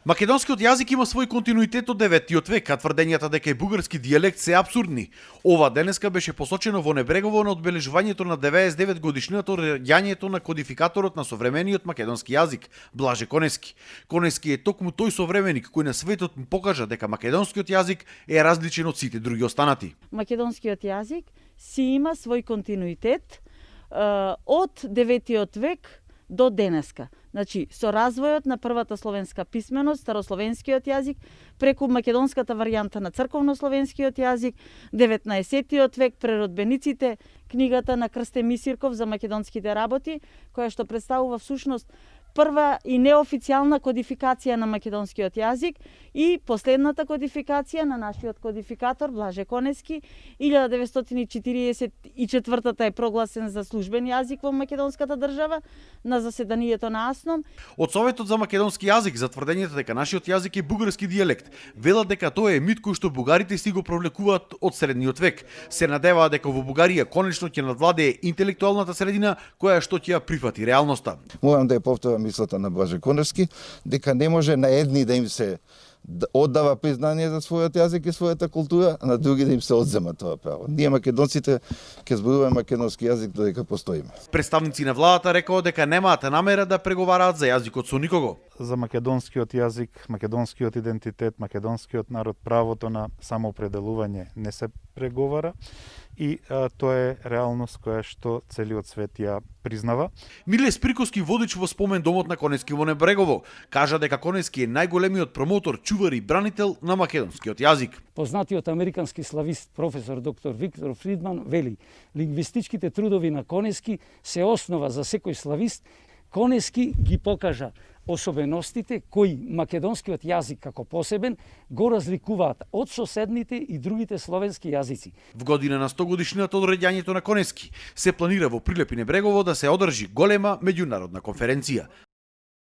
Македонскиот јазик има свој континуитет од 9 век, а тврдењата дека е бугарски дијалект се апсурдни. Ова денеска беше посочено во Небрегово на одбележувањето на 99 годишнината од раѓањето на кодификаторот на современиот македонски јазик, Блаже Конески. Конески е токму тој современик кој на светот му покажа дека македонскиот јазик е различен од сите други останати. Македонскиот јазик си има свој континуитет од 9 век до денеска. Значи, со развојот на првата словенска писменост, старословенскиот јазик, преку македонската варијанта на црковнословенскиот јазик, 19 век, преродбениците, книгата на Крсте Мисирков за македонските работи, која што представува всушност прва и неофицијална кодификација на македонскиот јазик и последната кодификација на нашиот кодификатор Блаже Конески. 1944 е прогласен за службен јазик во македонската држава на заседанието на АСНОМ. Од Советот за македонски јазик за тврдењето дека нашиот јазик е бугарски дијалект, велат дека тоа е мит кој што бугарите си го провлекуваат од средниот век. Се надеваат дека во Бугарија конечно ќе надвладее интелектуалната средина која што ќе ја прифати реалноста. Морам да ја повторам мислата на Блаже Конески, дека не може на едни да им се оддава признание за својот јазик и својата култура, а на други да им се одзема тоа право. Ние македонците ќе зборуваме македонски јазик додека постоиме. Представници на владата рекоа дека немаат намера да преговараат за јазикот со никого. За македонскиот јазик, македонскиот идентитет, македонскиот народ, правото на самоопределување не се преговара и тоа е реалност која што целиот свет ја признава. Миле Сприковски, водич во спомен домот на Конески во Небрегово, кажа дека Конески е најголемиот промотор, чувар и бранител на македонскиот јазик. Познатиот американски славист професор доктор Виктор Фридман вели: лингвистичките трудови на Конески се основа за секој славист. Конески ги покажа особеностите кои македонскиот јазик како посебен го разликуваат од соседните и другите словенски јазици. В година на 100 годишнината од раѓањето на Конески се планира во Прилеп и Небрегово да се одржи голема меѓународна конференција.